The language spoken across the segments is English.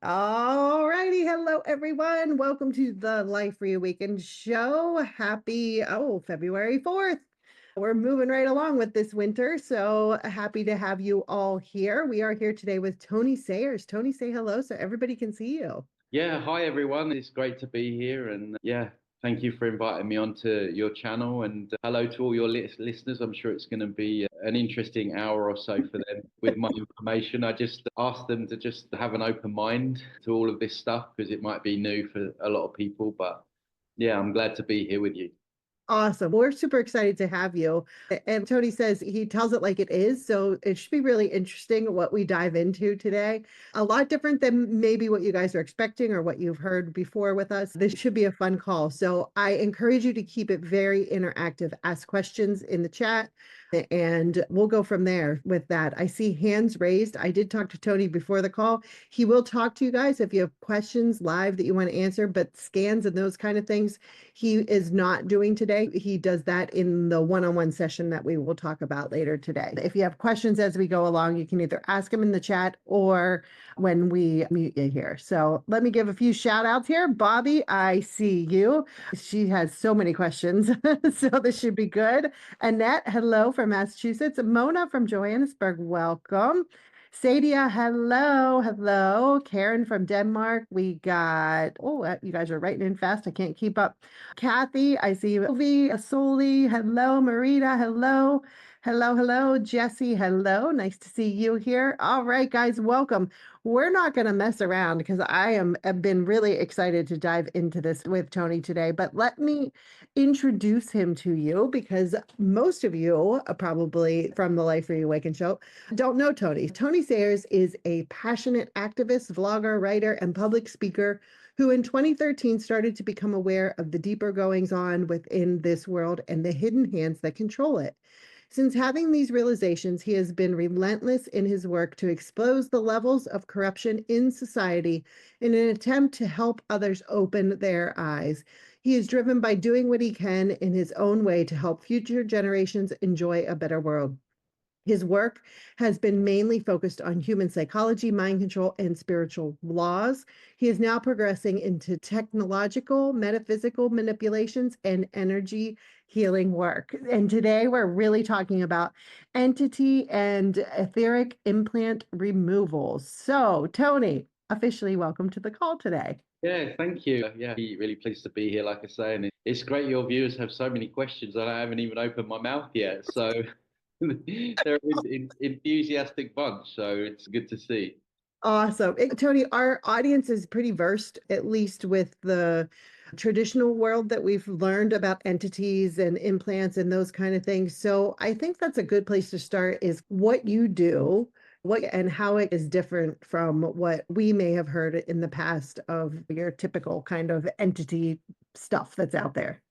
All righty. Hello, everyone. Welcome to the Life Reawakened show. Happy, February 4th. We're moving right along with this winter. So happy to have you all here. We are here today with Tony Sayers. Tony, say hello so everybody can see you. Yeah, hi everyone. It's great to be here, and thank you for inviting me onto your channel. And hello to all your listeners. I'm sure it's going to be an interesting hour or so for them with my information. I just asked them to just have an open mind to all of this stuff because it might be new for a lot of people. But yeah, I'm glad to be here with you. Awesome. We're super excited to have you. And Tony says he tells it like it is. So it should be really interesting what we dive into today. A lot different than maybe what you guys are expecting or what you've heard before with us. This should be a fun call. So I encourage you to keep it very interactive. Ask questions in the chat and we'll go from there with that. I see hands raised. I did talk to Tony before the call. He will talk to you guys if you have questions live that you want to answer, but scans and those kind of things he is not doing today. He does that in the one-on-one session that we will talk about later today. If you have questions as we go along, you can either ask them in the chat or when we mute you here. So let me give a few shout outs here. Bobby, I see you. She has so many questions, so this should be good. Annette, hello from Massachusetts. Mona from Johannesburg, welcome. Sadia, hello, hello. Karen from Denmark. We got, you guys are writing in fast. I can't keep up. Kathy, I see you. Sylvie, Soli, hello. Marita, hello. Hello, hello. Jesse, hello. Nice to see you here. All right, guys, welcome. We're not going to mess around because have been really excited to dive into this with Tony today, but let me introduce him to you because most of you, probably from the Life Reawakened show, don't know Tony. Tony Sayers is a passionate activist, vlogger, writer, and public speaker who in 2013 started to become aware of the deeper goings on within this world and the hidden hands that control it. Since having these realizations, he has been relentless in his work to expose the levels of corruption in society in an attempt to help others open their eyes. He is driven by doing what he can in his own way to help future generations enjoy a better world. His work has been mainly focused on human psychology, mind control, and spiritual laws. He is now progressing into technological, metaphysical manipulations, and energy healing work. And today we're really talking about entity and etheric implant removal. So, Tony, officially welcome to the call today. Yeah, thank you. Yeah, really pleased to be here, like I say, and it's great your viewers have so many questions that I haven't even opened my mouth yet. So they're an enthusiastic bunch, so it's good to see. Awesome. Tony, our audience is pretty versed, at least with the traditional world that we've learned about entities and implants and those kind of things. So I think that's a good place to start is what you do, what and how it is different from what we may have heard in the past of your typical kind of entity stuff that's out there.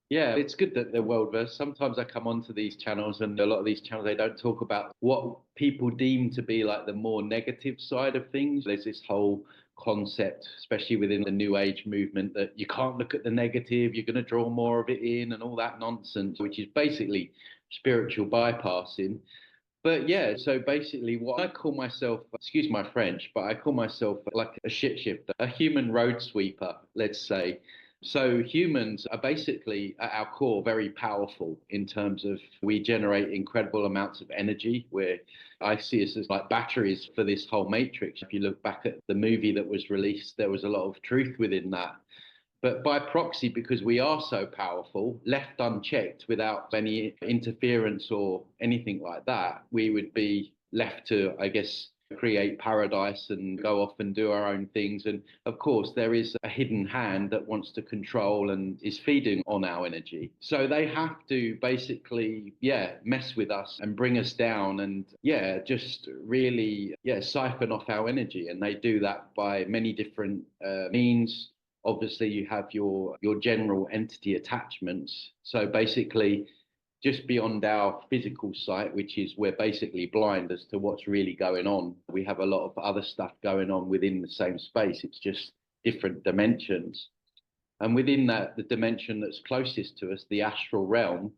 Yeah, it's good that they're well versed. Sometimes I come onto these channels, and a lot of these channels they don't talk about what people deem to be like the more negative side of things. There's this whole concept, especially within the New Age movement, that you can't look at the negative, you're going to draw more of it in, and all that nonsense, which is basically spiritual bypassing. But yeah, so basically, what I call myself, excuse my French, but I call myself like a shit shifter, a human road sweeper, let's say. So humans are basically at our core very powerful in terms of we generate incredible amounts of energy where I see us as like batteries for this whole matrix. If you look back at the movie that was released, there was a lot of truth within that. But by proxy, because we are so powerful, left unchecked without any interference or anything like that, we would be left to, I guess, create paradise and go off and do our own things. And of course, there is a hidden hand that wants to control and is feeding on our energy. So they have to basically, mess with us and bring us down and, just really, siphon off our energy. And they do that by many different means. Obviously, you have your general entity attachments. So basically, just beyond our physical sight, which is we're basically blind as to what's really going on. We have a lot of other stuff going on within the same space. It's just different dimensions. And within that, the dimension that's closest to us, the astral realm,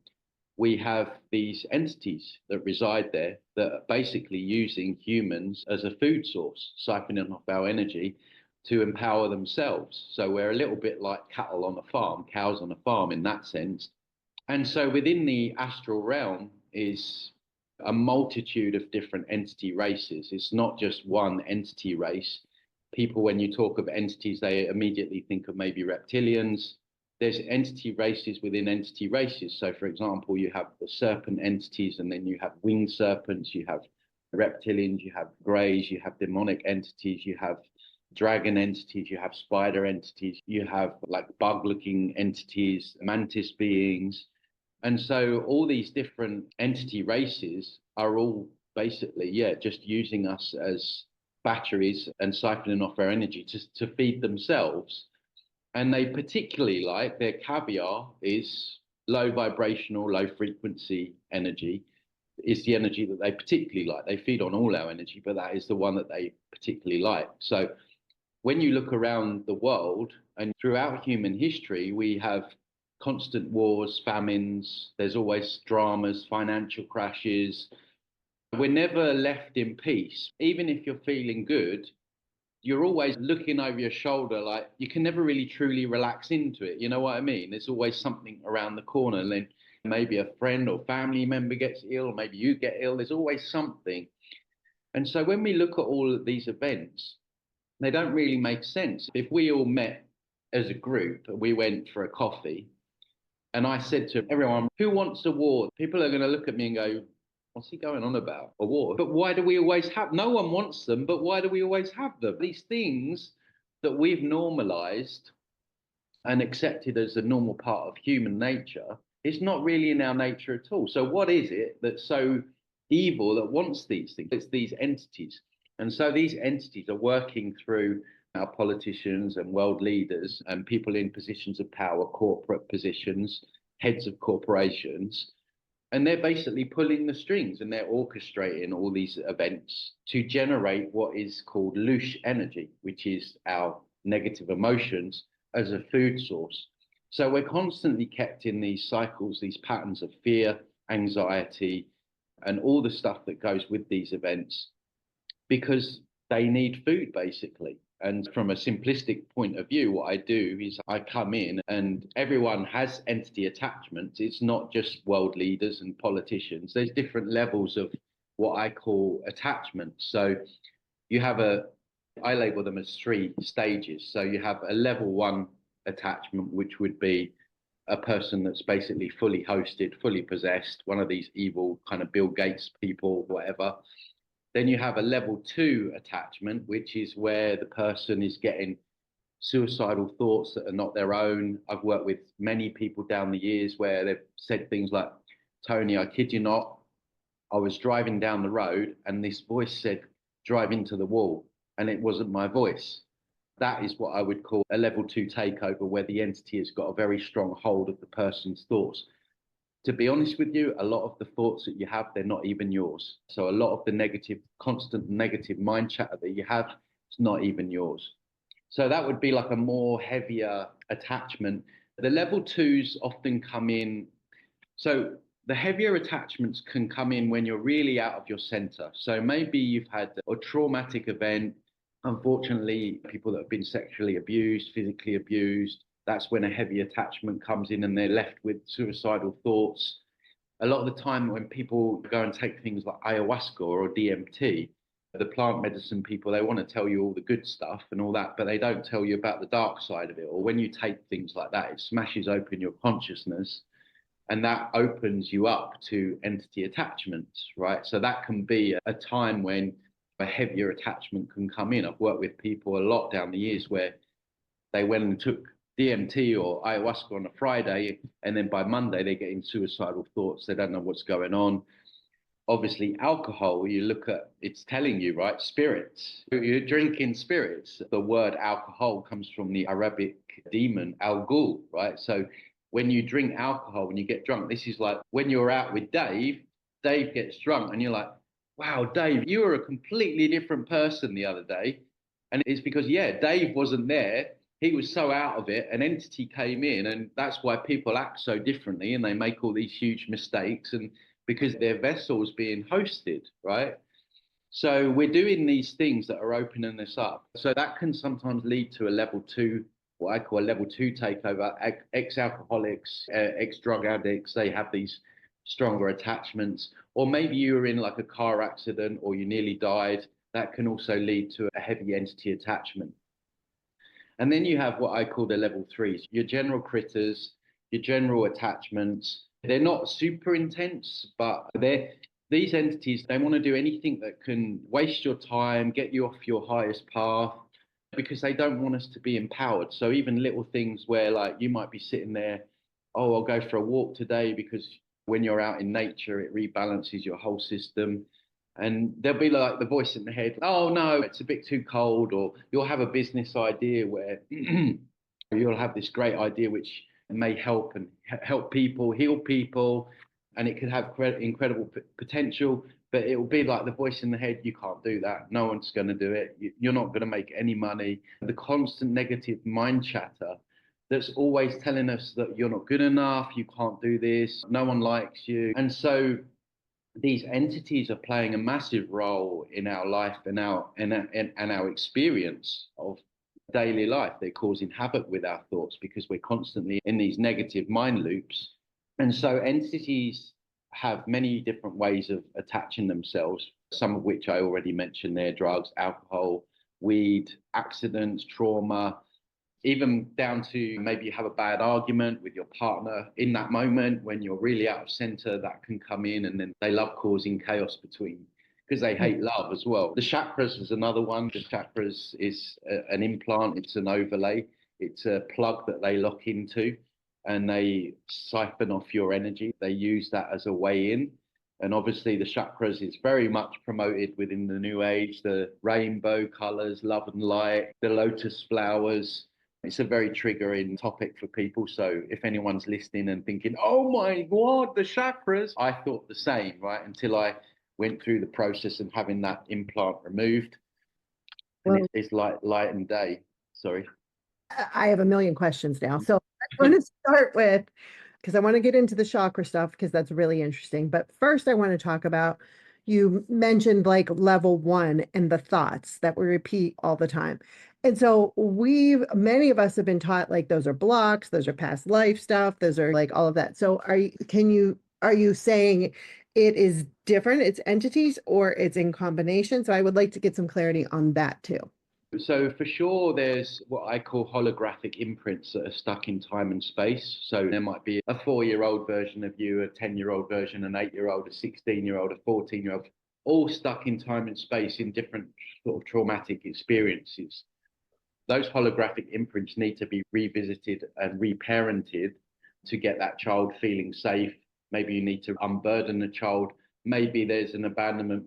we have these entities that reside there that are basically using humans as a food source, siphoning off our energy to empower themselves. So we're a little bit like cattle on a farm, cows on a farm in that sense. And so within the astral realm is a multitude of different entity races. It's not just one entity race. People, when you talk of entities, they immediately think of maybe reptilians. There's entity races within entity races. So, for example, you have the serpent entities, and then you have winged serpents, you have reptilians, you have greys, you have demonic entities, you have dragon entities, you have spider entities, you have like bug-looking entities, mantis beings. And so all these different entity races are all basically, just using us as batteries and siphoning off our energy to feed themselves. And they particularly like, their caviar is low vibrational, low frequency energy. Is the energy that they particularly like. They feed on all our energy, but that is the one that they particularly like. So when you look around the world and throughout human history, we have constant wars, famines, there's always dramas, financial crashes. We're never left in peace. Even if you're feeling good, you're always looking over your shoulder, like you can never really truly relax into it. You know what I mean? There's always something around the corner, and then maybe a friend or family member gets ill, or maybe you get ill. There's always something. And so when we look at all of these events, they don't really make sense. If we all met as a group, we went for a coffee, and I said to everyone, who wants a war? People are going to look at me and go, what's he going on about? A war? But why do we always have? No one wants them, but why do we always have them? These things that we've normalized and accepted as a normal part of human nature, it's not really in our nature at all. So what is it that's so evil that wants these things? It's these entities. And so these entities are working through our politicians and world leaders and people in positions of power, corporate positions, heads of corporations. And they're basically pulling the strings, and they're orchestrating all these events to generate what is called loose energy, which is our negative emotions as a food source. So we're constantly kept in these cycles, these patterns of fear, anxiety, and all the stuff that goes with these events, because they need food basically. And from a simplistic point of view, what I do is I come in and everyone has entity attachments. It's not just world leaders and politicians. There's different levels of what I call attachments. So you have I label them as 3 stages. So you have a level 1 attachment, which would be a person that's basically fully hosted, fully possessed, one of these evil kind of Bill Gates people, whatever. Then you have a level 2 attachment, which is where the person is getting suicidal thoughts that are not their own. I've worked with many people down the years where they've said things like, Tony, I kid you not, I was driving down the road and this voice said, drive into the wall. And it wasn't my voice. That is what I would call a level 2 takeover, where the entity has got a very strong hold of the person's thoughts. To be honest with you, a lot of the thoughts that you have, they're not even yours. So a lot of the negative, constant negative mind chatter that you have, it's not even yours. So that would be like a more heavier attachment. The level 2s often come in. So the heavier attachments can come in when you're really out of your center. So maybe you've had a traumatic event. Unfortunately, people that have been sexually abused, physically abused, that's when a heavy attachment comes in and they're left with suicidal thoughts. A lot of the time when people go and take things like ayahuasca or DMT, the plant medicine people, they want to tell you all the good stuff and all that, but they don't tell you about the dark side of it. Or when you take things like that, it smashes open your consciousness, and that opens you up to entity attachments, right? So that can be a time when a heavier attachment can come in. I've worked with people a lot down the years where they went and took DMT or ayahuasca on a Friday, and then by Monday they're getting suicidal thoughts. They don't know what's going on. Obviously, alcohol, you look at, it's telling you, right? Spirits. You're drinking spirits. The word alcohol comes from the Arabic demon, al-Ghul, right? So when you drink alcohol, when you get drunk, this is like when you're out with Dave, Dave gets drunk and you're like, wow, Dave, you were a completely different person the other day. And it's because, Dave wasn't there. he was so out of it, an entity came in, and that's why people act so differently and they make all these huge mistakes, and because their vessel's being hosted, right? So we're doing these things that are opening this up. So that can sometimes lead to a level two, what I call a level two takeover. Ex-alcoholics, ex-drug addicts, they have these stronger attachments. Or maybe you were in like a car accident or you nearly died. That can also lead to a heavy entity attachment. And then you have what I call the level threes, your general critters, your general attachments. They're not super intense, but these entities, they want to do anything that can waste your time, get you off your highest path, because they don't want us to be empowered. So even little things where like you might be sitting there, oh, I'll go for a walk today, because when you're out in nature, it rebalances your whole system. And there'll be like the voice in the head, oh no, it's a bit too cold. Or you'll have a business idea where you'll have this great idea which may help and help people, heal people, and it could have incredible potential. But it will be like the voice in the head, you can't do that. No one's going to do it. You're not going to make any money. The constant negative mind chatter that's always telling us that you're not good enough, you can't do this, no one likes you. And so these entities are playing a massive role in our life and our experience of daily life. They're causing havoc with our thoughts because we're constantly in these negative mind loops. And so entities have many different ways of attaching themselves, some of which I already mentioned there: drugs, alcohol, weed, accidents, trauma, even down to maybe you have a bad argument with your partner in that moment when you're really out of center. That can come in, and then they love causing chaos between, because they hate love as well. The chakras is another one. The chakras is an implant, it's an overlay, it's a plug that they lock into, and they siphon off your energy. They use that as a way in. And obviously the chakras is very much promoted within the new age, the rainbow colors, love and light, the lotus flowers. It's a very triggering topic for people. So if anyone's listening and thinking, oh my God, the chakras, I thought the same, right? Until I went through the process of having that implant removed. And Well, it's like light and day. Sorry. I have a million questions now. So I want to start with, because I want to get into the chakra stuff because that's really interesting. But first, I want to talk about, you mentioned like level one and the thoughts that we repeat all the time. And so many of us have been taught like those are blocks, those are past life stuff, those are like all of that. So are you saying it is different, it's entities, or it's in combination? So I would like to get some clarity on that too. So for sure, there's what I call holographic imprints that are stuck in time and space. So there might be a 4-year-old version of you, a 10-year-old version, an 8-year-old, a 16-year-old, a 14-year-old, all stuck in time and space in different sort of traumatic experiences. Those holographic imprints need to be revisited and reparented to get that child feeling safe. Maybe you need to unburden the child. Maybe there's an abandonment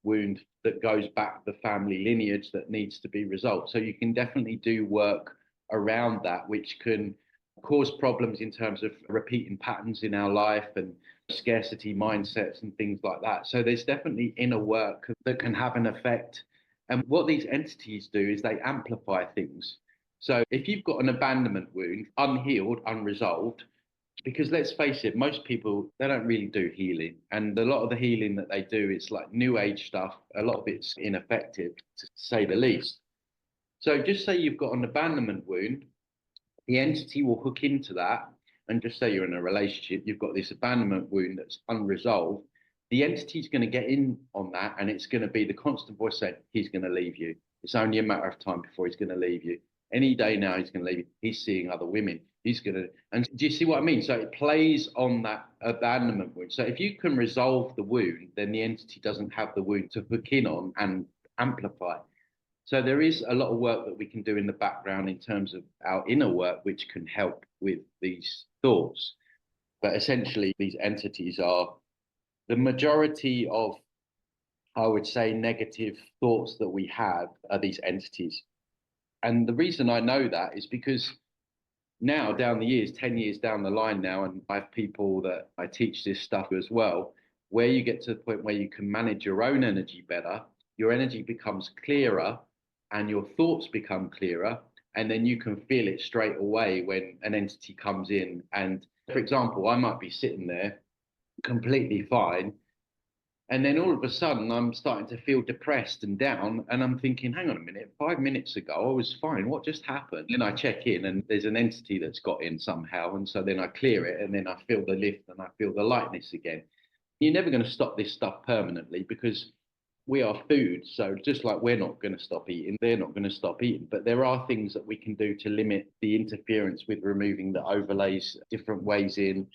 wound that goes back the family lineage that needs to be resolved. So you can definitely do work around that, which can cause problems in terms of repeating patterns in our life and scarcity mindsets and things like that. So there's definitely inner work that can have an effect. And what these entities do is they amplify things. So if you've got an abandonment wound, unhealed, unresolved, because let's face it, most people, they don't really do healing. And a lot of the healing that they do is like new age stuff. A lot of it's ineffective, to say the least. So just say you've got an abandonment wound, the entity will hook into that. And just say you're in a relationship, you've got this abandonment wound that's unresolved. The entity's going to get in on that, and it's going to be the constant voice saying, he's going to leave you. It's only a matter of time before he's going to leave you. Any day now, he's going to leave you. He's seeing other women. He's going to, and do you see what I mean? So it plays on that abandonment wound. So if you can resolve the wound, then the entity doesn't have the wound to hook in on and amplify. So there is a lot of work that we can do in the background in terms of our inner work, which can help with these thoughts. But essentially, these entities are the majority of, I would say, negative thoughts that we have are these entities. And the reason I know that is because now, down the years, 10 years down the line now, and I have people that I teach this stuff as well, where you get to the point where you can manage your own energy better, your energy becomes clearer and your thoughts become clearer, And then you can feel it straight away when an entity comes in. And for example, I might be sitting there completely fine. And then all of a sudden, I'm starting to feel depressed and down. And I'm thinking, hang on a minute, 5 minutes ago, I was fine. What just happened? Then I check in and there's an entity that's got in somehow. And so then I clear it and then I feel the lift and I feel the lightness again. You're never going to stop this stuff permanently because we are food. So just like we're not going to stop eating, they're not going to stop eating. But there are things that we can do to limit the interference with removing the overlays, different ways in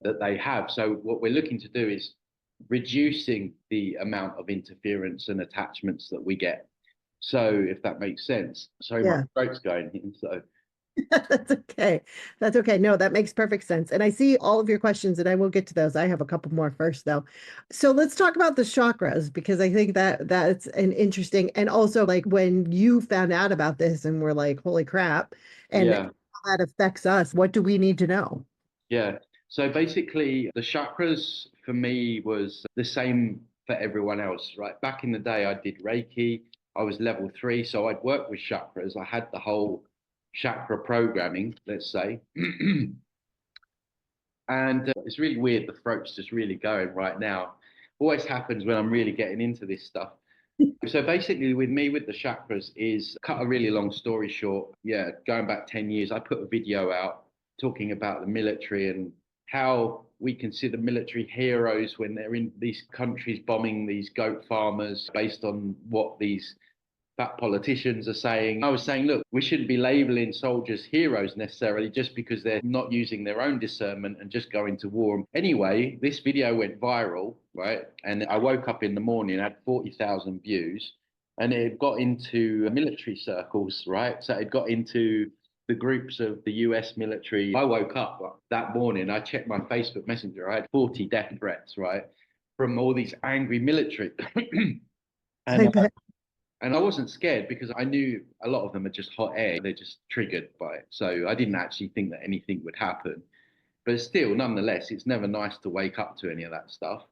that they have. So what we're looking to do is reducing the amount of interference and attachments that we get. So if that makes sense. Sorry, my throat's going in. So That's okay. That's okay. No, that makes perfect sense. And I see all of your questions, and I will get to those. I have a couple more first, though. So let's talk about the chakras, because I think that that's an interesting, and also like when you found out about this and we're like, holy crap, and yeah, how that affects us. What do we need to know? yeah. So basically, the chakras for me was the same for everyone else, right? Back in the day, I did Reiki. I was level 3, so I'd work with chakras. I had the whole chakra programming, let's say. And it's really weird. The throat's just really going right now. Always happens when I'm really getting into this stuff. So basically, with me, with the chakras, is cut a really long story short. Yeah, going back 10 years, I put a video out talking about the military and how we consider military heroes when they're in these countries bombing these goat farmers based on what these fat politicians are saying. I was saying, look, we shouldn't be labeling soldiers heroes necessarily just because they're not using their own discernment and just going to war. Anyway, this video went viral, right? And I woke up in the morning, had 40,000 views, and it had got into military circles, right? So it got into the groups of the US military. I woke up that morning, I checked my Facebook Messenger, I had 40 death threats, right? From all these angry military. I and bet. and I wasn't scared because I knew a lot of them are just hot air. They're just triggered by it. So I didn't actually think that anything would happen. But still, nonetheless, it's never nice to wake up to any of that stuff.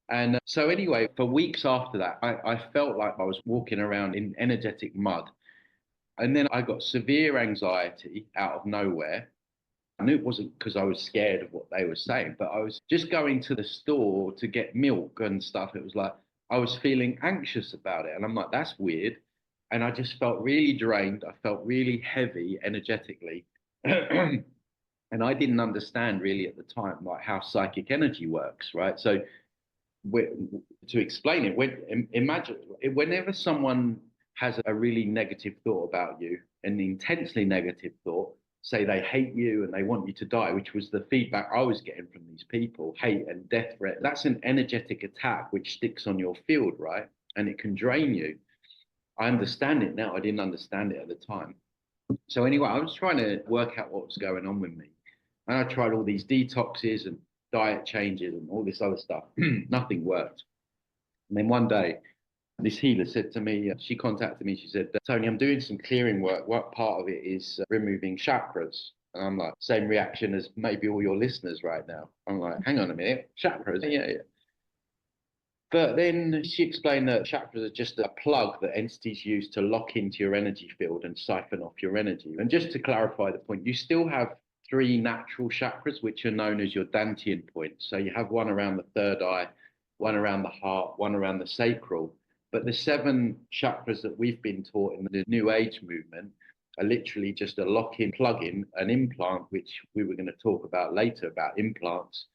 And so, anyway, for weeks after that, I felt like I was walking around in energetic mud. And then I got severe anxiety out of nowhere. I knew it wasn't because I was scared of what they were saying, but I was just going to the store to get milk and stuff. It was like I was feeling anxious about it. And I'm like, that's weird. And I just felt really drained. I felt really heavy energetically. And I didn't understand really at the time like how psychic energy works, right? So to explain it, imagine whenever someone has a really negative thought about you, an intensely negative thought, say they hate you and they want you to die, which was the feedback I was getting from these people, hate and death threat. That's an energetic attack which sticks on your field, right? And it can drain you. I understand it now. I didn't understand it at the time. So anyway, I was trying to work out what was going on with me. And I tried all these detoxes and diet changes and all this other stuff. Nothing worked. And then one day, this healer said to me, she contacted me, she said, Tony, I'm doing some clearing work. What part of it is removing chakras? And I'm like, same reaction as maybe all your listeners right now. I'm like, hang on a minute, chakras? Yeah, yeah. But then she explained that chakras are just a plug that entities use to lock into your energy field and siphon off your energy. And just to clarify the point, you still have 3 natural chakras, which are known as your Dantian points. So you have one around the third eye, one around the heart, one around the sacral. But the 7 chakras that we've been taught in the New Age movement are literally just a lock-in, plug-in, an implant, which we were going to talk about later about implants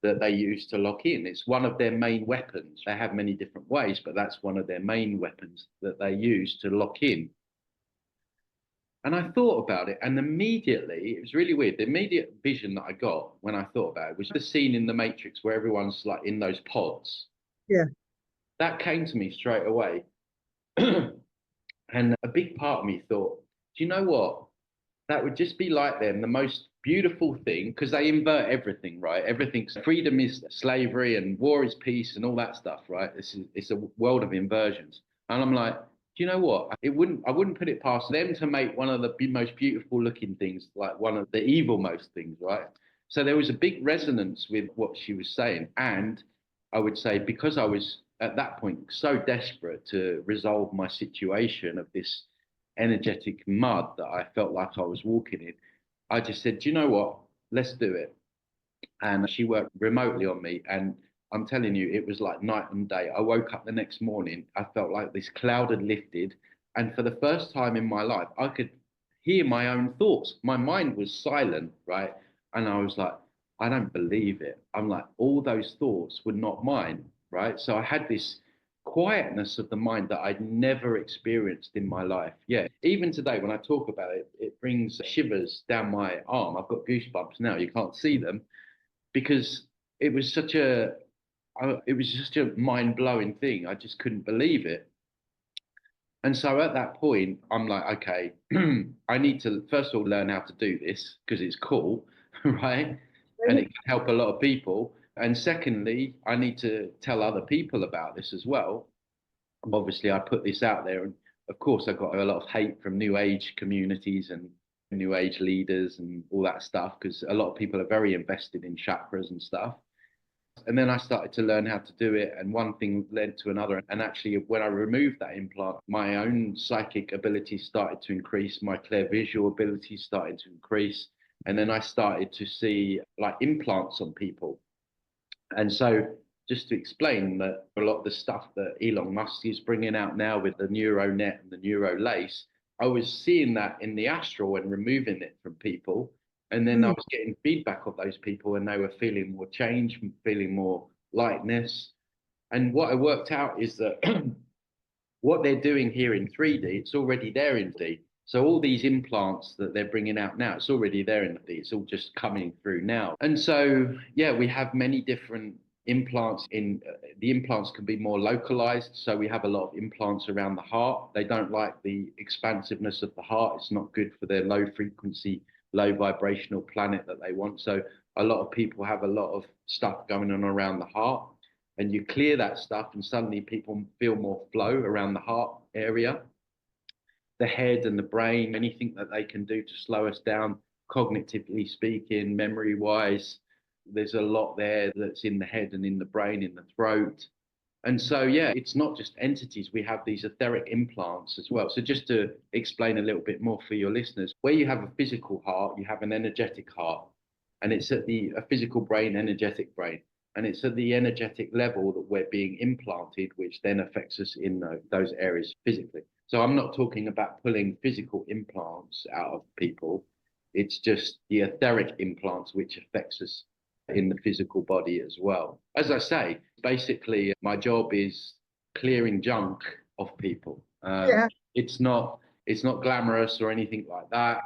that they use to lock in. It's one of their main weapons. They have many different ways, but that's one of their main weapons that they use to lock in. And I thought about it, and immediately, it was really weird. The immediate vision that I got when I thought about it was the scene in the Matrix where everyone's like in those pods. Yeah. That came to me straight away. And a big part of me thought, do you know what? That would just be like them, the most beautiful thing, because they invert everything, right? Everything's freedom is slavery and war is peace and all that stuff, right? It's a world of inversions. And I'm like, do you know what? I wouldn't put it past them to make one of the most beautiful looking things, like one of the evil most things, right? So there was a big resonance with what she was saying. And I would say, because I was at that point so desperate to resolve my situation of this energetic mud that I felt like I was walking in, I just said, do you know what? Let's do it. And she worked remotely on me. And I'm telling you, it was like night and day. I woke up the next morning, I felt like this cloud had lifted. And for the first time in my life, I could hear my own thoughts. My mind was silent, right? And I was like, I don't believe it. I'm like, all those thoughts were not mine, right? So I had this quietness of the mind that I'd never experienced in my life. Yeah, even today when I talk about it, it brings shivers down my arm. I've got goosebumps now. You can't see them because it was such a it was just a mind-blowing thing. I just couldn't believe it. And so at that point, I'm like, okay, I need to first of all learn how to do this because it's cool, right? And it can help a lot of people. And secondly, I need to tell other people about this as well. Obviously, I put this out there, and of course, I got a lot of hate from New Age communities and New Age leaders and all that stuff because a lot of people are very invested in chakras and stuff. And then I started to learn how to do it, and one thing led to another. And actually, when I removed that implant, my own psychic ability started to increase, my clear visual ability started to increase. And then I started to see like implants on people. And so, just to explain that a lot of the stuff that Elon Musk is bringing out now with the neural net and the neural lace, I was seeing that in the astral and removing it from people. And then I was getting feedback of those people, and they were feeling more change, feeling more lightness. And what I worked out is that what they're doing here in 3D, it's already there in D. So all these implants that they're bringing out now, it's already there in D. It's all just coming through now. And so, yeah, we have many different implants in the implants can be more localized. So we have a lot of implants around the heart. They don't like the expansiveness of the heart. It's not good for their low frequency, low vibrational planet that they want. So a lot of people have a lot of stuff going on around the heart, and you clear that stuff and suddenly people feel more flow around the heart area, the head and the brain, anything that they can do to slow us down, cognitively speaking, memory wise. There's a lot there that's in the head and in the brain, in the throat. And so, yeah, it's not just entities. We have these etheric implants as well. So just to explain a little bit more for your listeners, where you have a physical heart, you have an energetic heart, and it's at a physical brain, energetic brain. And it's at the energetic level that we're being implanted, which then affects us in those areas physically. So I'm not talking about pulling physical implants out of people. It's just the etheric implants, which affects us in the physical body as well. As I say, basically, my job is clearing junk off people. Yeah. It's not glamorous or anything like that.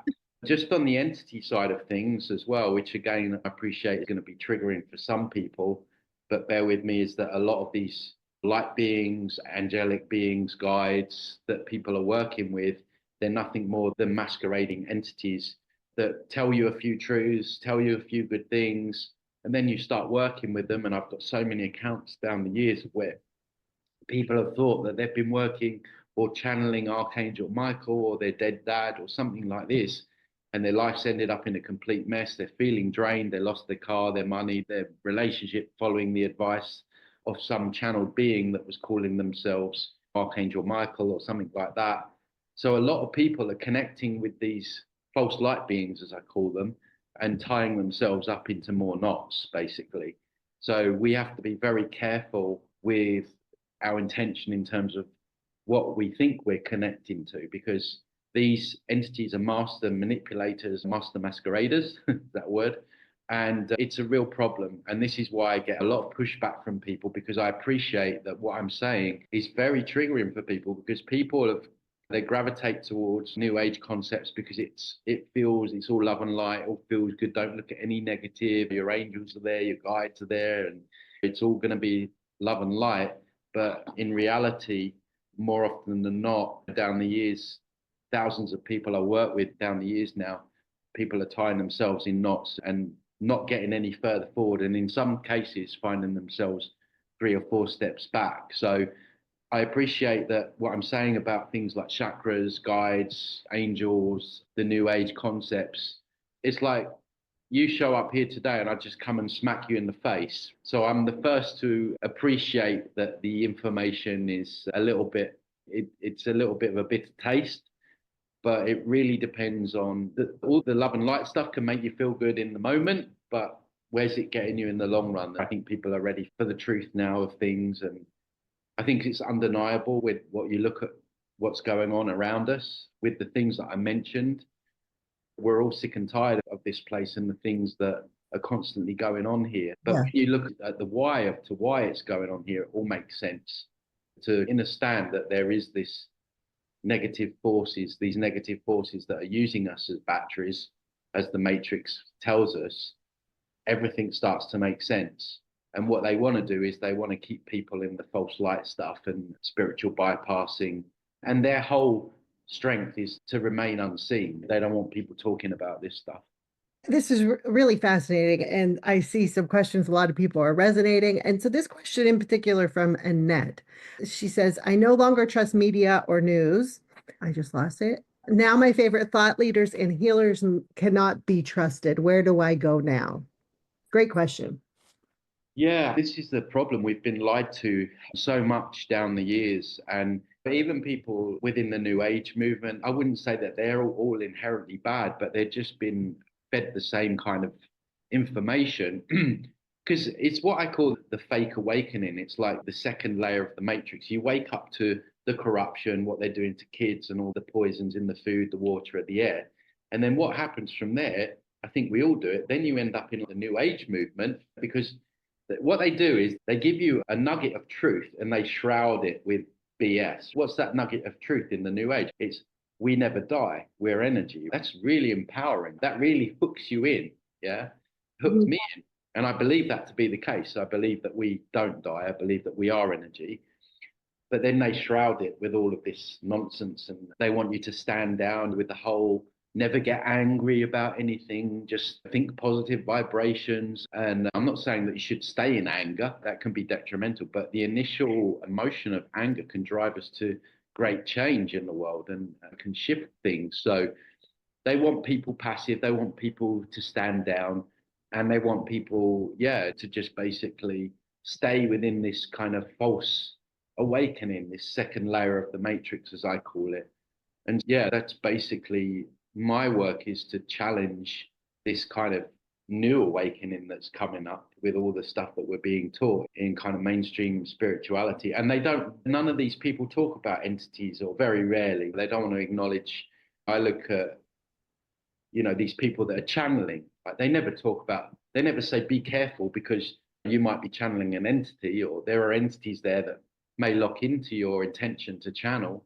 Just on the entity side of things as well, which again I appreciate is going to be triggering for some people, but bear with me, is that a lot of these light beings, angelic beings, guides that people are working with, they're nothing more than masquerading entities that tell you a few truths, tell you a few good things, and then you start working with them. And I've got so many accounts down the years where people have thought that they've been working or channeling Archangel Michael or their dead dad or something like this, and their life's ended up in a complete mess. They're feeling drained. They lost their car, their money, their relationship, following the advice of some channeled being that was calling themselves Archangel Michael or something like that. So a lot of people are connecting with these false light beings, as I call them, and tying themselves up into more knots, basically. So we have to be very careful with our intention in terms of what we think we're connecting to, because these entities are master manipulators, master masqueraders, that word. And it's a real problem. And this is why I get a lot of pushback from people, because I appreciate that what I'm saying is very triggering for people, because people they gravitate towards new age concepts because it feels it's all love and light, all feels good. Don't look at any negative. Your angels are there, your guides are there, and it's all going to be love and light. But in reality, more often than not, down the years, thousands of people I work with down the years now, people are tying themselves in knots and not getting any further forward, and in some cases finding themselves 3 or 4 steps back. So I appreciate that what I'm saying about things like chakras, guides, angels, the new age concepts, it's like you show up here today and I just come and smack you in the face. So I'm the first to appreciate that the information is a little bit, it's a little bit of a bitter taste. But it really depends on all the love and light stuff can make you feel good in the moment, but where's it getting you in the long run? I think people are ready for the truth now of things. And I think it's undeniable with what you look at what's going on around us with the things that I mentioned. We're all sick and tired of this place and the things that are constantly going on here. But Yeah. when you look at the why of to why it's going on here, it all makes sense to understand that there is this these negative forces that are using us as batteries, as the Matrix tells us, everything starts to make sense. And what they want to do is they want to keep people in the false light stuff and spiritual bypassing. And their whole strength is to remain unseen. They don't want people talking about this stuff. This is really fascinating. And I see some questions a lot of people are resonating. And so, this question in particular from Annette, she says, I no longer trust media or news. I just lost it. Now, my favorite thought leaders and healers cannot be trusted. Where do I go now? Great question. Yeah, this is the problem. We've been lied to so much down the years. And even people within the New Age movement, I wouldn't say that they're all inherently bad, but they've just been fed the same kind of information. Because it's what I call the fake awakening. It's like the second layer of the matrix. You wake up to the corruption, what they're doing to kids, and all the poisons in the food, the water, and the air. And then what happens from there? I think we all do it. Then you end up in the New Age movement because what they do is they give you a nugget of truth and they shroud it with BS. What's that nugget of truth in the New Age? It's we never die. We're energy. That's really empowering. That really hooks you in. Yeah. Hooked me in. And I believe that to be the case. I believe that we don't die. I believe that we are energy. But then they shroud it with all of this nonsense and they want you to stand down with the whole never get angry about anything, just think positive vibrations. And I'm not saying that you should stay in anger, that can be detrimental, but the initial emotion of anger can drive us to great change in the world and can shift things. So they want people passive, they want people to stand down, and they want people, to just basically stay within this kind of false awakening, this second layer of the matrix, as I call it. And that's basically my work, is to challenge this kind of new awakening that's coming up with all the stuff that we're being taught in kind of mainstream spirituality. And none of these people talk about entities, or very rarely. They don't want to acknowledge. I look at, these people that are channeling, like they never say, be careful because you might be channeling an entity, or there are entities there that may lock into your intention to channel.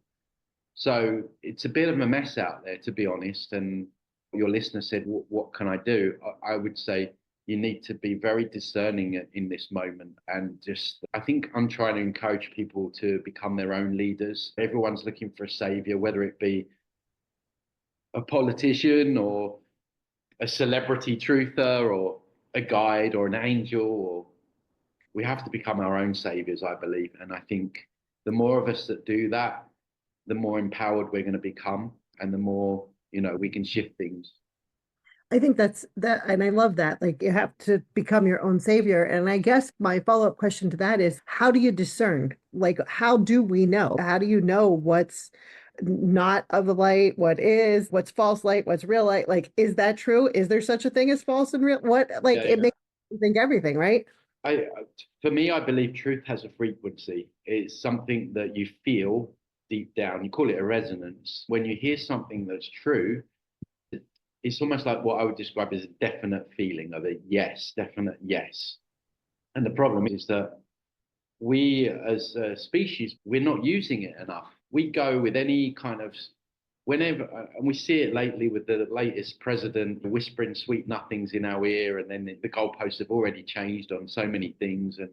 So it's a bit of a mess out there, to be honest. And your listener said, what can I do? I would say you need to be very discerning in this moment. And I think I'm trying to encourage people to become their own leaders. Everyone's looking for a savior, whether it be a politician or a celebrity truther or a guide or an angel, or we have to become our own saviors, I believe. And I think the more of us that do that, the more empowered we're going to become, and the more, we can shift things. I think that's that, and I love that. Like, you have to become your own savior. And I guess my follow-up question to that is, how do you discern? Like, how do we know? How do you know what's not of the light, what's false light, what's real light? Like, is that true? Is there such a thing as false and real? It makes you think everything, right? For me, I believe truth has a frequency. It's something that you feel deep down. You call it a resonance. When you hear something that's true, it's almost like what I would describe as a definite feeling of a yes, definite yes. And the problem is that we as a species, we're not using it enough. We go with any kind of, whenever, and we see it lately with the latest president whispering sweet nothings in our ear, and then the goalposts have already changed on so many things. And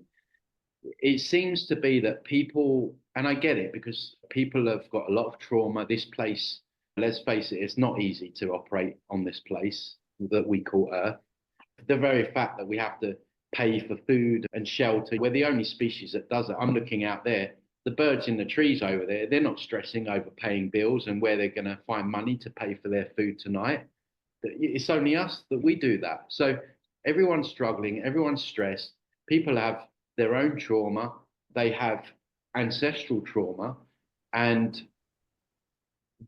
it seems to be that people, and I get it because people have got a lot of trauma. This place, let's face it, it's not easy to operate on this place that we call Earth. The very fact that we have to pay for food and shelter, we're the only species that does it. I'm looking out there, the birds in the trees over there, they're not stressing over paying bills and where they're going to find money to pay for their food tonight. It's only us that we do that. So everyone's struggling, everyone's stressed. People have their own trauma, they have ancestral trauma, and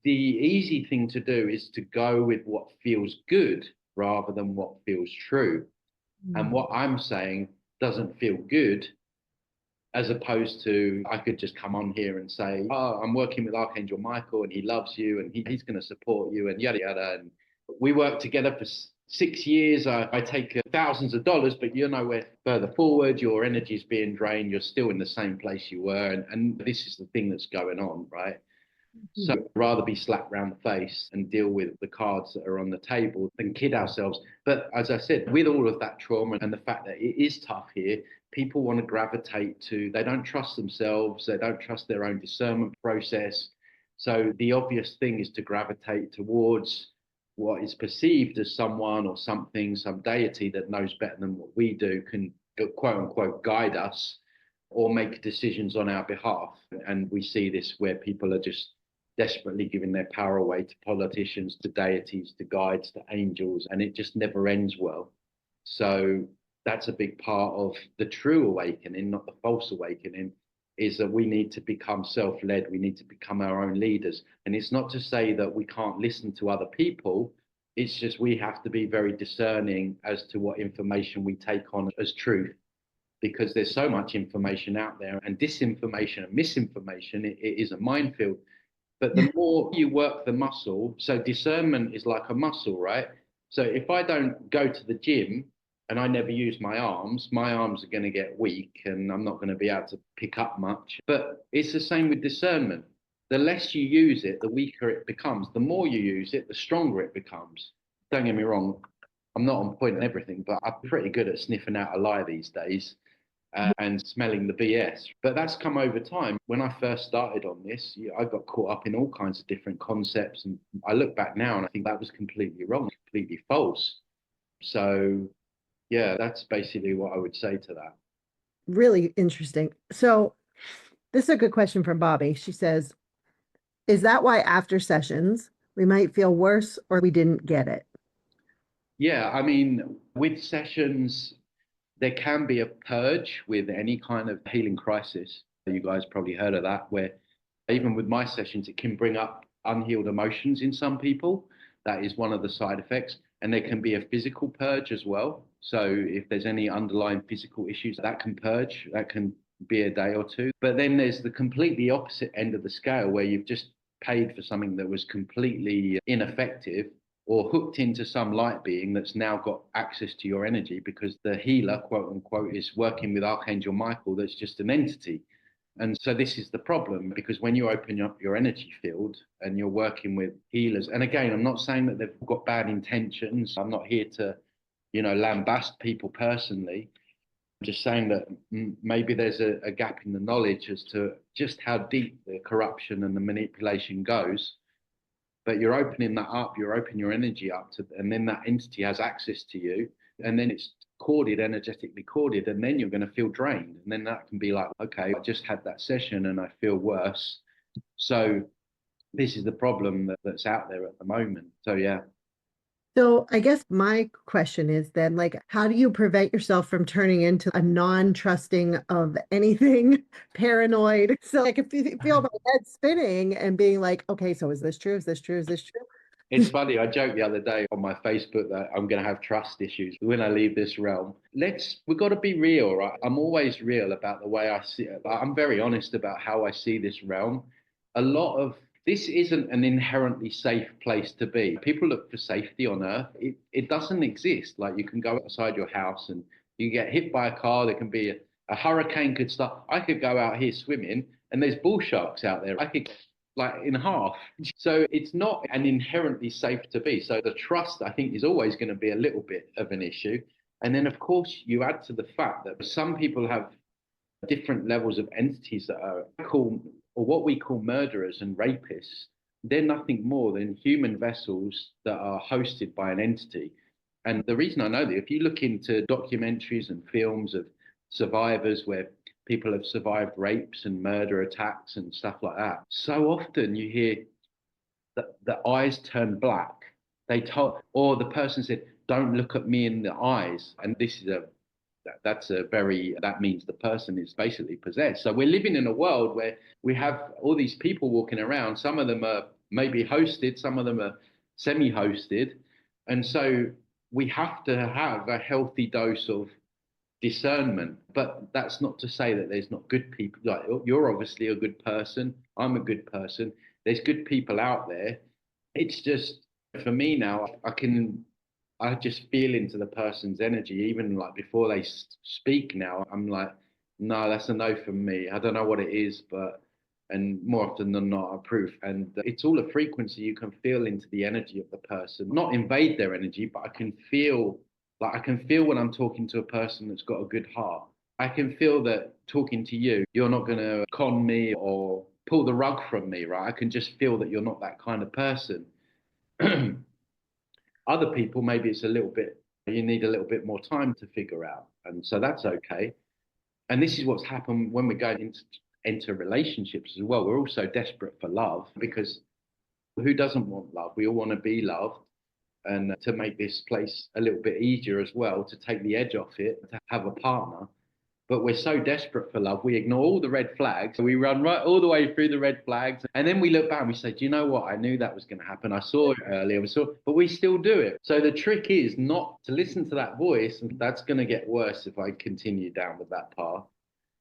the easy thing to do is to go with what feels good rather than what feels true. And what I'm saying doesn't feel good, as opposed to I could just come on here and say, oh, I'm working with Archangel Michael and he loves you and he's going to support you and yada, yada. And we work together for 6 years. I take thousands of dollars, but you're nowhere further forward. Your energy's being drained. You're still in the same place you were. And this is the thing that's going on, right? So I'd rather be slapped round the face and deal with the cards that are on the table than kid ourselves. But as I said, with all of that trauma and the fact that it is tough here, people want to gravitate to, they don't trust themselves, they don't trust their own discernment process. So the obvious thing is to gravitate towards what is perceived as someone or something, some deity that knows better than what we do, can quote unquote guide us or make decisions on our behalf. And we see this where people are just desperately giving their power away to politicians, to deities, to guides, to angels, and it just never ends well. So that's a big part of the true awakening, not the false awakening, is that we need to become self-led. We need to become our own leaders. And it's not to say that we can't listen to other people. It's just we have to be very discerning as to what information we take on as truth, because there's so much information out there, and disinformation and misinformation, it is a minefield. But the more you work the muscle, so discernment is like a muscle, right? So if I don't go to the gym and I never use my arms are going to get weak and I'm not going to be able to pick up much. But it's the same with discernment. The less you use it, the weaker it becomes. The more you use it, the stronger it becomes. Don't get me wrong, I'm not on point on everything, but I'm pretty good at sniffing out a lie these days. And smelling the BS. But that's come over time. When I first started on this, I got caught up in all kinds of different concepts. And I look back now and I think that was completely wrong, completely false. So, yeah, that's basically what I would say to that. Really interesting. So this is a good question from Bobby. She says, is that why after sessions we might feel worse or we didn't get it? Yeah, I mean, with sessions, there can be a purge with any kind of healing crisis. You guys probably heard of that, where even with my sessions, it can bring up unhealed emotions in some people. That is one of the side effects. And there can be a physical purge as well. So if there's any underlying physical issues, that can purge, that can be a day or two. But then there's the completely opposite end of the scale where you've just paid for something that was completely ineffective, or hooked into some light being that's now got access to your energy because the healer, quote unquote, is working with Archangel Michael, that's just an entity. And so this is the problem, because when you open up your energy field and you're working with healers, and again, I'm not saying that they've got bad intentions. I'm not here to, lambast people personally. I'm just saying that maybe there's a gap in the knowledge as to just how deep the corruption and the manipulation goes. But you're opening that up, you're opening your energy up to, and then that entity has access to you, and then it's corded, energetically corded, and then you're going to feel drained. And then that can be like, okay, I just had that session and I feel worse. So this is the problem that's out there at the moment. So yeah. So I guess my question is then, like, how do you prevent yourself from turning into a non-trusting of anything, paranoid? So like if you feel my head spinning and being like, okay, so is this true? Is this true? Is this true? It's funny, I joked the other day on my Facebook that I'm going to have trust issues when I leave this realm. We've got to be real, right? I'm always real about the way I see it. I'm very honest about how I see this realm. A lot of this isn't an inherently safe place to be. People look for safety on Earth. It doesn't exist. Like, you can go outside your house and you get hit by a car. There can be a hurricane could start. I could go out here swimming and there's bull sharks out there. I could like in half. So it's not an inherently safe to be. So the trust, I think, is always going to be a little bit of an issue. And then, of course, you add to the fact that some people have different levels of entities that are called, or what we call murderers and rapists. They're nothing more than human vessels that are hosted by an entity. And the reason I know that, if you look into documentaries and films of survivors where people have survived rapes and murder attacks and stuff like that, so often you hear that the eyes turn black. Or the person said, "Don't look at me in the eyes." And this is that means the person is basically possessed. So we're living in a world where we have all these people walking around. Some of them are maybe hosted, some of them are semi-hosted. And so we have to have a healthy dose of discernment. But that's not to say that there's not good people. Like, you're obviously a good person, I'm a good person, there's good people out there. It's just, for me now, I just feel into the person's energy, even like before they speak now. I'm like, no, that's a no from me. I don't know what it is, but, and more often than not, I approve. And it's all a frequency. You can feel into the energy of the person, not invade their energy, but I can feel when I'm talking to a person that's got a good heart. I can feel that talking to you, you're not going to con me or pull the rug from me, right? I can just feel that you're not that kind of person. Other people, maybe it's a little bit, you need a little bit more time to figure out. And so that's okay. And this is what's happened when we're going into relationships as well. We're also desperate for love, because who doesn't want love? We all want to be loved. And to make this place a little bit easier as well, to take the edge off it, to have a partner. But we're so desperate for love, we ignore all the red flags. We run right all the way through the red flags. And then we look back and we say, do you know what? I knew that was going to happen. I saw it earlier, but we still do it. So the trick is not to listen to that voice. And that's going to get worse if I continue down with that path.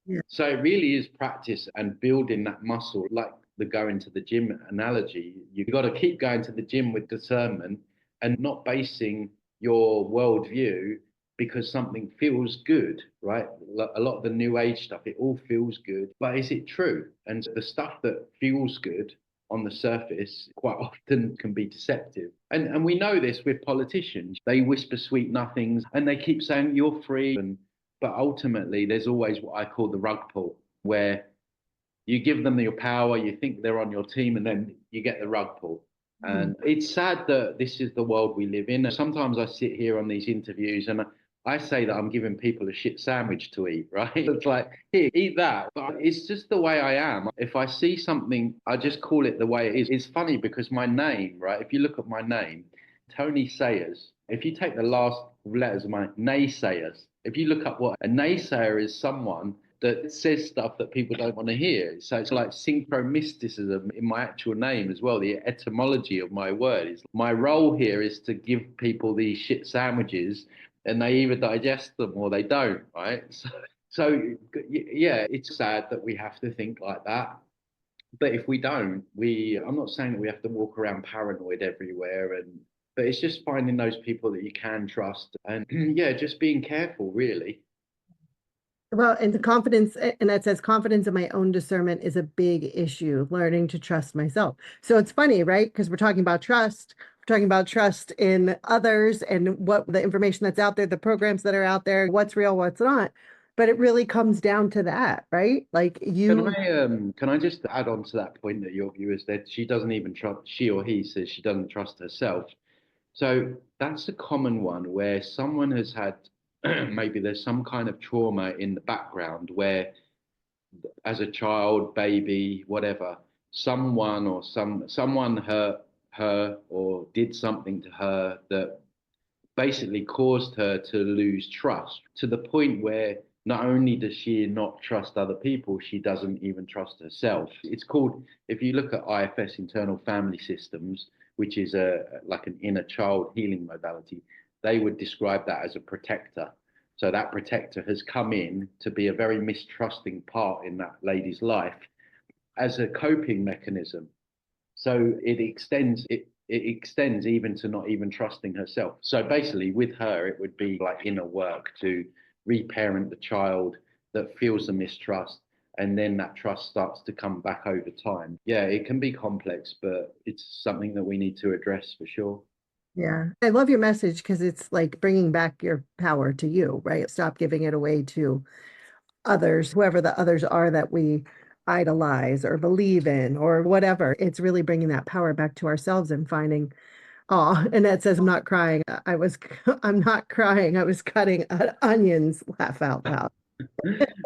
Yeah. So it really is practice and building that muscle, like the going to the gym analogy. You've got to keep going to the gym with discernment and not basing your worldview because something feels good, right? A lot of the new age stuff, it all feels good, but is it true? And the stuff that feels good on the surface quite often can be deceptive. And we know this with politicians. They whisper sweet nothings and they keep saying you're free. But ultimately, there's always what I call the rug pull, where you give them your power, you think they're on your team, and then you get the rug pull. And it's sad that this is the world we live in. Sometimes I sit here on these interviews and I say that I'm giving people a shit sandwich to eat, right? It's like, here, eat that. But it's just the way I am. If I see something, I just call it the way it is. It's funny because my name, right? If you look at my name, Tony Sayers, if you take the last letters of my naysayers, if you look up what a naysayer is, someone that says stuff that people don't want to hear. So it's like synchromysticism in my actual name as well. The etymology of my word is, my role here is to give people these shit sandwiches and they either digest them or they don't, right? So yeah, it's sad that we have to think like that. But if we don't, I'm not saying that we have to walk around paranoid everywhere, but it's just finding those people that you can trust and yeah, just being careful, really. Well, and the confidence, and that says confidence in my own discernment is a big issue, learning to trust myself. So it's funny, right? Because we're talking about trust. We're talking about trust in others and what the information that's out there, the programs that are out there, what's real, what's not. But it really comes down to that, right? Like Can I just add on to that point that your view is that she doesn't even trust, she or he says she doesn't trust herself. So that's a common one where someone has had, maybe there's some kind of trauma in the background where as a child, baby, whatever, someone hurt her or did something to her that basically caused her to lose trust to the point where not only does she not trust other people, she doesn't even trust herself. It's called, if you look at IFS, internal family systems, which is like an inner child healing modality, they would describe that as a protector. So that protector has come in to be a very mistrusting part in that lady's life as a coping mechanism. So it extends even to not even trusting herself. So basically with her, it would be like inner work to reparent the child that feels the mistrust. And then that trust starts to come back over time. Yeah, it can be complex, but it's something that we need to address for sure. Yeah, I love your message because it's like bringing back your power to you, right? Stop giving it away to others, whoever the others are that we idolize or believe in or whatever. It's really bringing that power back to ourselves and finding, oh, and that says, I'm not crying. I'm not crying. I was cutting onions, laugh out loud.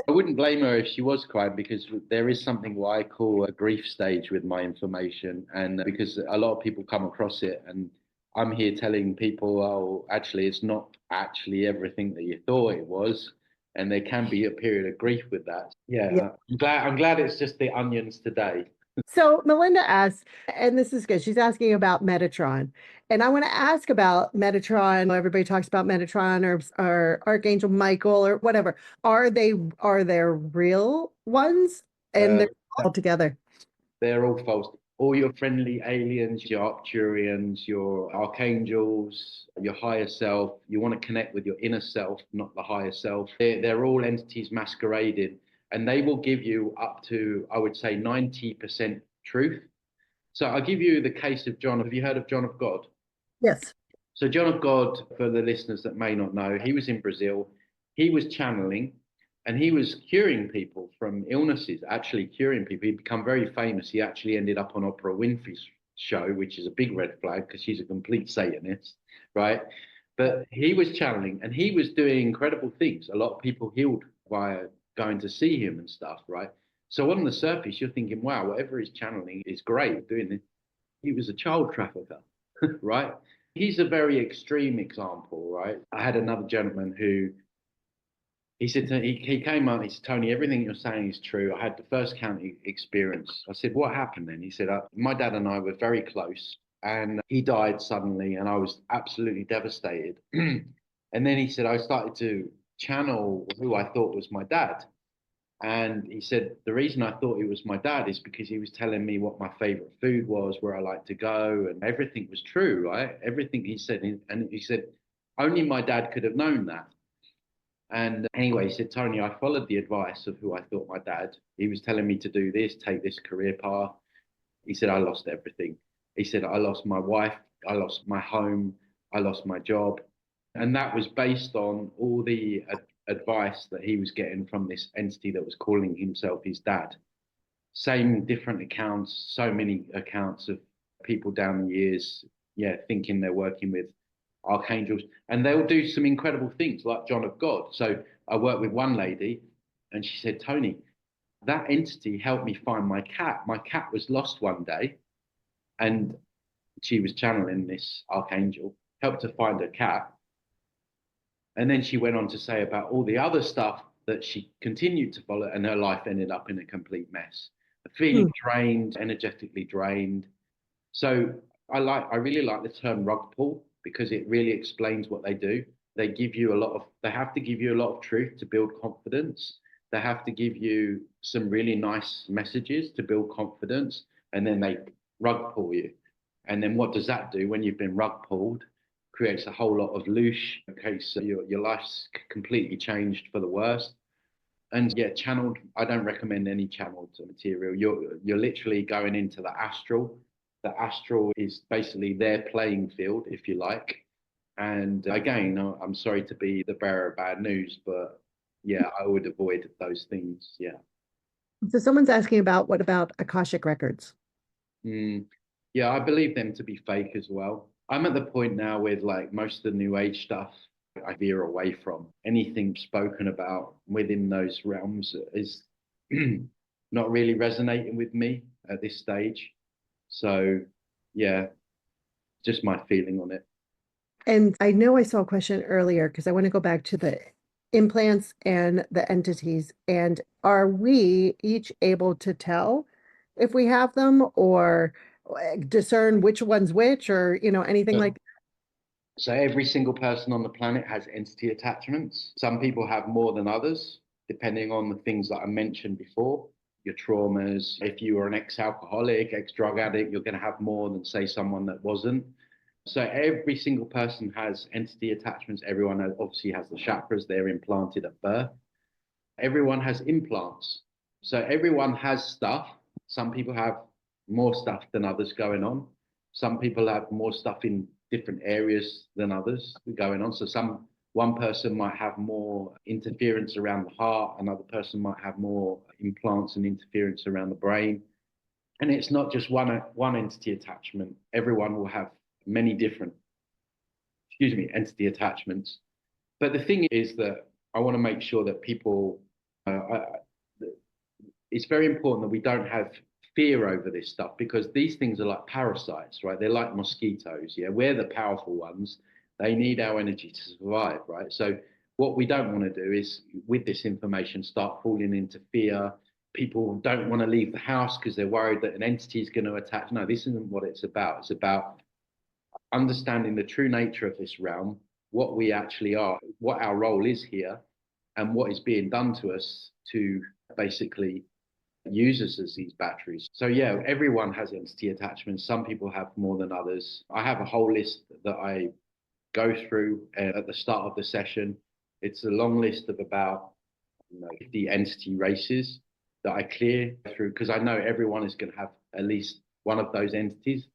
I wouldn't blame her if she was crying because there is something what I call a grief stage with my information. And because a lot of people come across it and I'm here telling people, oh, actually, it's not actually everything that you thought it was. And there can be a period of grief with that. Yeah, Yeah. I'm glad it's just the onions today. So Melinda asks, and this is good. She's asking about Metatron. And I want to ask about Metatron. Everybody talks about Metatron or Archangel Michael or whatever. Are there real ones? And Uh, they're all together. they're all false. All your friendly aliens, your Arcturians, your archangels, your higher self, you want to connect with your inner self, not the higher self. They're all entities masquerading, and they will give you up to, I would say, 90% truth. So I'll give you the case of John. Have you heard of John of God? Yes. So John of God, for the listeners that may not know, he was in Brazil. He was channeling and he was curing people from illnesses, actually curing people. He'd become very famous. He actually ended up on Oprah Winfrey's show, which is a big red flag because she's a complete Satanist, right? But he was channeling and he was doing incredible things. A lot of people healed via going to see him and stuff, right? So on the surface, you're thinking, wow, whatever he's channeling is great doing this. He was a child trafficker, right? He's a very extreme example, right? I had another gentleman who he said he came up, he said, Tony, everything you're saying is true. I had the first county experience. I said, what happened then? He said, my dad and I were very close and he died suddenly and I was absolutely devastated. And then he said, I started to channel who I thought was my dad. And he said, the reason I thought it was my dad is because he was telling me what my favorite food was, where I like to go, and everything was true, right? Everything he said. And he said, only my dad could have known that. And anyway, he said, Tony, I followed the advice of who I thought my dad. He was telling me to do this, take this career path. He said, I lost everything. He said, I lost my wife, I lost my home, I lost my job. And that was based on all the advice that he was getting from this entity that was calling himself his dad. Same different accounts, so many accounts of people down the years, yeah, thinking they're working with archangels, and they'll do some incredible things like John of God. So I worked with one lady, and she said, Tony, that entity helped me find my cat. My cat was lost one day, and she was channeling this archangel, helped her find her cat. And then she went on to say about all the other stuff that she continued to follow, and her life ended up in a complete mess. Feeling drained, energetically drained. So I really like the term rug pull because it really explains what they do. They have to give you a lot of truth to build confidence. They have to give you some really nice messages to build confidence, and then they rug pull you. And then what does that do when you've been rug pulled? Creates a whole lot of loosh. Okay, so your life's completely changed for the worst. And yeah, channeled. I don't recommend any channeled material. You're literally going into the astral. The astral is basically their playing field, if you like. And again, I'm sorry to be the bearer of bad news, but yeah, I would avoid those things. Yeah. So someone's asking about what about Akashic records? Mm, yeah, I believe them to be fake as well. I'm at the point now with like most of the new age stuff, I veer away from anything spoken about within those realms is not really resonating with me at this stage. So, yeah, just my feeling on it. And I know I saw a question earlier because I want to go back to the implants and the entities. And are we each able to tell if we have them or discern which one's which or, anything like So every single person on the planet has entity attachments. Some people have more than others, depending on the things that I mentioned before. Your traumas. If you were an ex-alcoholic, ex-drug addict, you're going to have more than, say, someone that wasn't. So every single person has entity attachments. Everyone obviously has the chakras. They're implanted at birth. Everyone has implants. So everyone has stuff. Some people have more stuff than others going on. Some people have more stuff in different areas than others going on. So one person might have more interference around the heart, another person might have more implants and interference around the brain. And it's not just one entity attachment. Everyone will have many different, entity attachments. But the thing is that I want to make sure that people, it's very important that we don't have fear over this stuff because these things are like parasites, right? They're like mosquitoes. Yeah, we're the powerful ones. They need our energy to survive, right? So what we don't want to do is with this information start falling into fear, people don't want to leave the house because they're worried that an entity is going to attack. No, this isn't what it's about. It's about understanding the true nature of this realm, what we actually are, what our role is here, and what is being done to us to basically use us as these batteries. So yeah, everyone has entity attachments. Some people have more than others. I have a whole list that I go through at the start of the session. It's a long list of about 50 entity races that I clear through, because I know everyone is going to have at least one of those entities.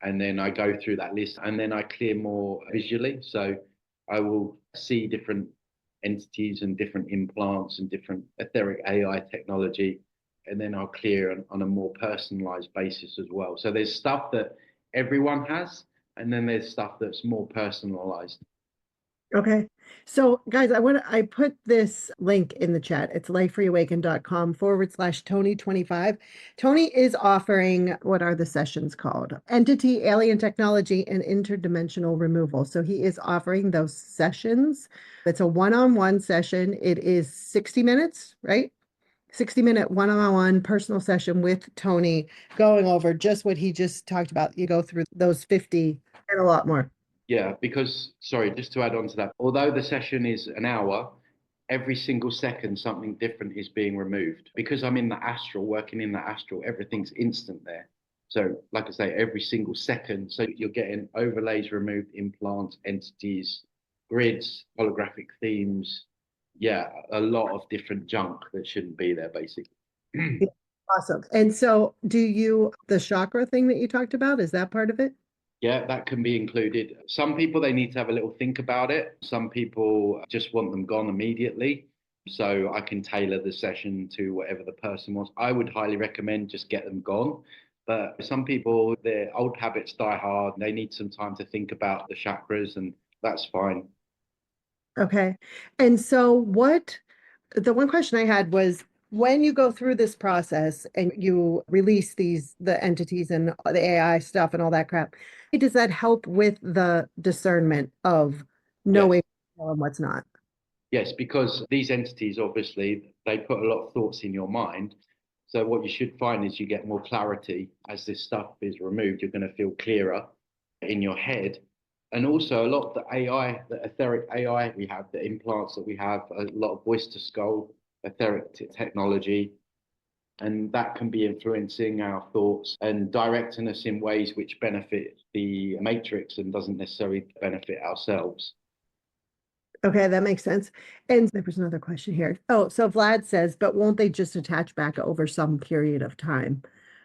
And then I go through that list, and then I clear more visually. So I will see different entities and different implants and different etheric AI technology, and then I'll clear on a more personalized basis as well. So there's stuff that everyone has, and then there's stuff that's more personalized. Okay. So guys, I put this link in the chat. It's lifereawakened.com/Tony25. Tony is offering, what are the sessions called? Entity, alien technology, and interdimensional removal. So he is offering those sessions. It's a one-on-one session. It is 60 minutes, right? 60-minute one-on-one personal session with Tony, going over just what he just talked about. You go through those 50 and a lot more. Yeah, because, sorry, just to add on to that, although the session is an hour, every single second something different is being removed. Because I'm in the astral, working in the astral, everything's instant there. So, like I say, every single second, so you're getting overlays removed, implants, entities, grids, holographic themes. Yeah, a lot of different junk that shouldn't be there, basically. Awesome. And so the chakra thing that you talked about, is that part of it? Yeah, that can be included. Some people, they need to have a little think about it. Some people just want them gone immediately. So I can tailor the session to whatever the person wants. I would highly recommend just get them gone. But some people, their old habits die hard. They need some time to think about the chakras, and that's fine. Okay. And so the one question I had was, when you go through this process and you release the entities and the AI stuff and all that crap, does that help with the discernment of knowing what's not? Yes, because these entities, obviously, they put a lot of thoughts in your mind. So what you should find is you get more clarity as this stuff is removed. You're going to feel clearer in your head. And also a lot of the AI, the etheric AI we have, the implants that we have, a lot of voice to skull, etheric technology, and that can be influencing our thoughts and directing us in ways which benefit the matrix and doesn't necessarily benefit ourselves. Okay, that makes sense. And there was another question here. Oh, so Vlad says, but won't they just attach back over some period of time?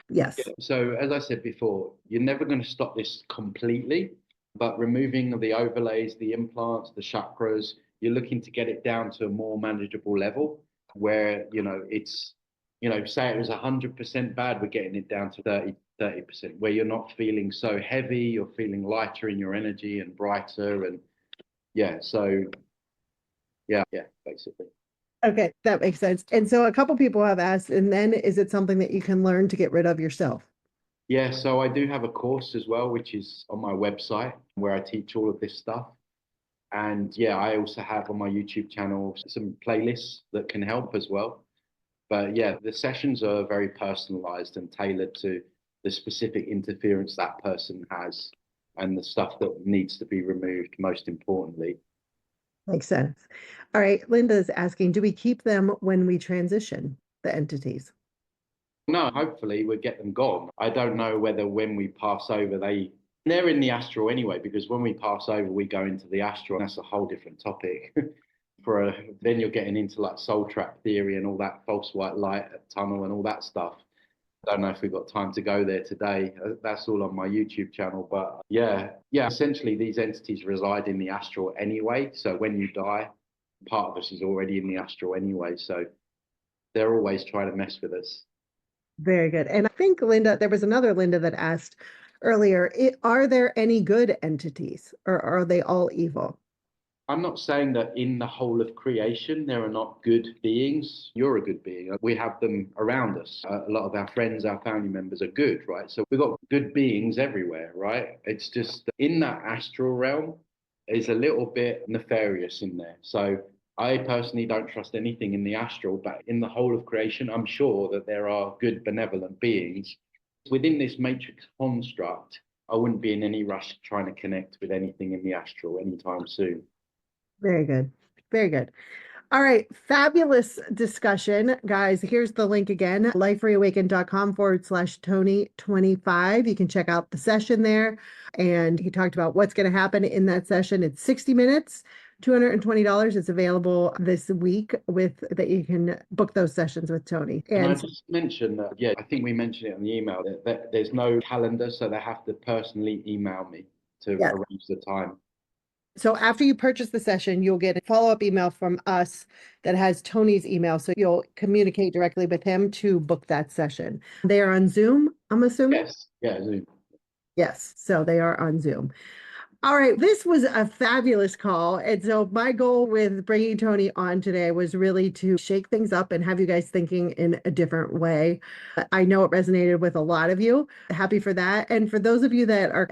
Yes. Yeah, so as I said before, you're never going to stop this completely, but removing the overlays, the implants, the chakras, you're looking to get it down to a more manageable level where, it's, say it was 100% bad, we're getting it down to 30%, where you're not feeling so heavy, you're feeling lighter in your energy and brighter. And yeah, so yeah, basically. Okay, that makes sense. And so a couple people have asked, and then is it something that you can learn to get rid of yourself? Yeah, so I do have a course as well, which is on my website where I teach all of this stuff. And yeah, I also have on my YouTube channel some playlists that can help as well. But yeah, the sessions are very personalized and tailored to the specific interference that person has and the stuff that needs to be removed, most importantly. Makes sense. All right, Linda's asking, do we keep them when we transition the entities? No, hopefully we'll get them gone. I don't know whether when we pass over, they're in the astral anyway, because when we pass over, we go into the astral, and that's a whole different topic. Then you're getting into like soul trap theory and all that false white light tunnel and all that stuff. I don't know if we've got time to go there today. That's all on my YouTube channel. But yeah, essentially these entities reside in the astral anyway. So when you die, part of us is already in the astral anyway. So they're always trying to mess with us. Very good. And I think Linda, there was another Linda that asked earlier, are there any good entities or are they all evil? I'm not saying that in the whole of creation there are not good beings. You're a good being. We have them around us. A lot of our friends, our family members are good, right? So we've got good beings everywhere, right? It's just in that astral realm is a little bit nefarious in there. So I personally don't trust anything in the astral, but in the whole of creation, I'm sure that there are good, benevolent beings. Within this matrix construct, I wouldn't be in any rush trying to connect with anything in the astral anytime soon. Very good. Very good. All right. Fabulous discussion, guys. Here's the link again, lifereawakened.com/Tony25. You can check out the session there. And he talked about what's going to happen in that session. It's 60 minutes, $220. It's available this week with that you can book those sessions with Tony. And I And just mentioned that, yeah, I think we mentioned it on the email that there's no calendar, so they have to personally email me to yeah. arrange the time. So after you purchase the session, you'll get a follow-up email from us that has Tony's email. So you'll communicate directly with him to book that session. They are on Zoom, I'm assuming? Yes, yeah, Zoom. Yes, so they are on Zoom. All right, this was a fabulous call. And so my goal with bringing Tony on today was really to shake things up and have you guys thinking in a different way. I know it resonated with a lot of you. Happy for that. And for those of you that are,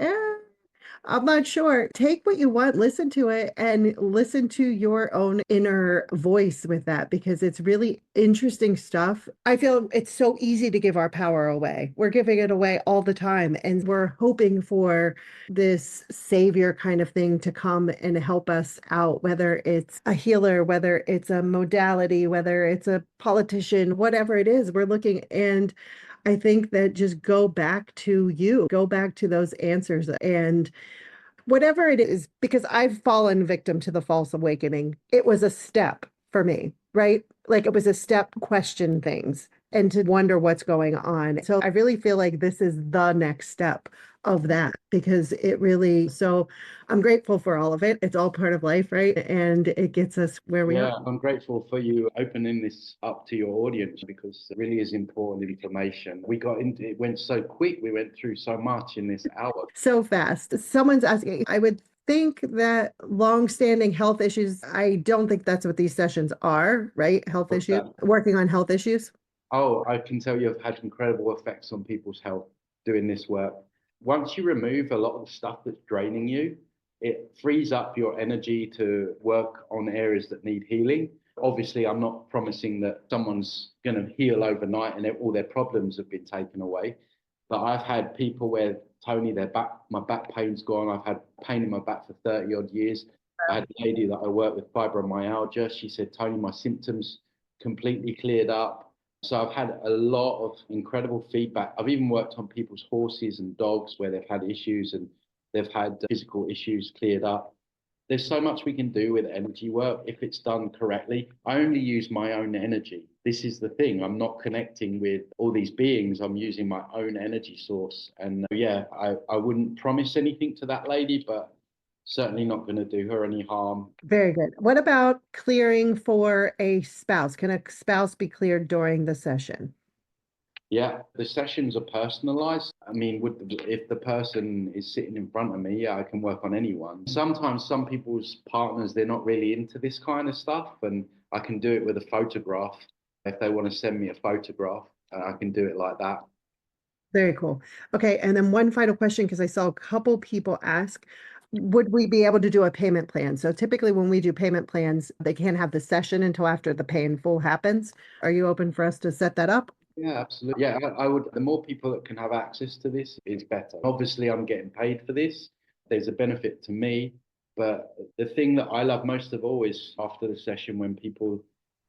I'm not sure. Take what you want, listen to it, and listen to your own inner voice with that because it's really interesting stuff. I feel it's so easy to give our power away. We're giving it away all the time, and we're hoping for this savior kind of thing to come and help us out, whether it's a healer, whether it's a modality, whether it's a politician, whatever it is, we're looking and I think that just go back to you, go back to those answers and whatever it is, because I've fallen victim to the false awakening. It was a step for me, right? Like it was a step question things and to wonder what's going on. So I really feel like this is the next step of that because it really, so I'm grateful for all of it. It's all part of life, right? And it gets us where we are. Yeah, I'm grateful for you opening this up to your audience because it really is important information. We got into it, went so quick, we went through so much in this hour. So fast. Someone's asking, I would think that long-standing health issues, I don't think that's what these sessions are, right? Health What's issues, that? working on health issues. Oh, I can tell you have had incredible effects on people's health doing this work. Once you remove a lot of the stuff that's draining you, it frees up your energy to work on areas that need healing. Obviously, I'm not promising that someone's going to heal overnight and all their problems have been taken away. But I've had people where, Tony, my back pain's gone. I've had pain in my back for 30 odd years. I had a lady that I work with, fibromyalgia. She said, Tony, my symptoms completely cleared up. So I've had a lot of incredible feedback. I've even worked on people's horses and dogs where they've had issues and they've had physical issues cleared up. There's so much we can do with energy work if it's done correctly. I only use my own energy. This is the thing. I'm not connecting with all these beings. I'm using my own energy source. And yeah, I wouldn't promise anything to that lady, but certainly not going to do her any harm. Very good. What about clearing for a spouse? Can a spouse be cleared during the session? Yeah, the sessions are personalized. I mean, if the person is sitting in front of me, yeah, I can work on anyone. Sometimes some people's partners, they're not really into this kind of stuff, and I can do it with a photograph. If they want to send me a photograph, I can do it like that. Very cool. Okay, and then one final question, because I saw a couple people ask, would we be able to do a payment plan? So typically when we do payment plans, they can't have the session until after the pay in full happens. Are you open for us to set that up? Yeah, absolutely. Yeah, I would. The more people that can have access to this is better. Obviously, I'm getting paid for this. There's a benefit to me. But the thing that I love most of all is after the session when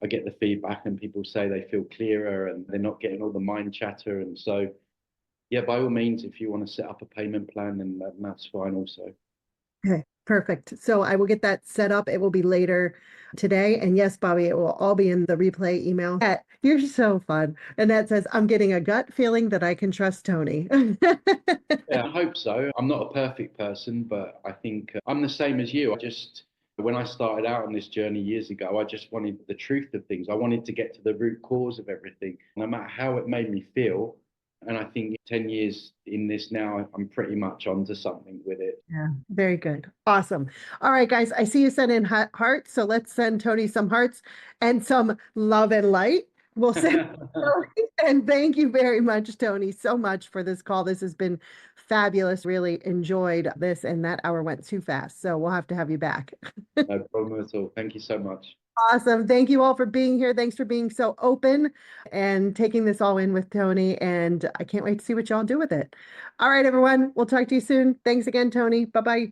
I get the feedback and people say they feel clearer and they're not getting all the mind chatter. And so, yeah, by all means, if you want to set up a payment plan, then that's fine also. Okay, perfect. So I will get that set up. It will be later today. And yes, Bobby, it will all be in the replay email. You're so fun. And that says, I'm getting a gut feeling that I can trust Tony. Yeah, I hope so. I'm not a perfect person, but I think I'm the same as you. When I started out on this journey years ago, I just wanted the truth of things. I wanted to get to the root cause of everything, no matter how it made me feel. And I think 10 years in this now, I'm pretty much onto something with it. Yeah, very good. Awesome. All right, guys, I see you sent in hearts. So let's send Tony some hearts and some love and light. We'll send and thank you very much, Tony, so much for this call. This has been fabulous. Really enjoyed this, and that hour went too fast. So we'll have to have you back. No problem at all. Thank you so much. Awesome. Thank you all for being here. Thanks for being so open and taking this all in with Tony. And I can't wait to see what y'all do with it. All right, everyone. We'll talk to you soon. Thanks again, Tony. Bye-bye.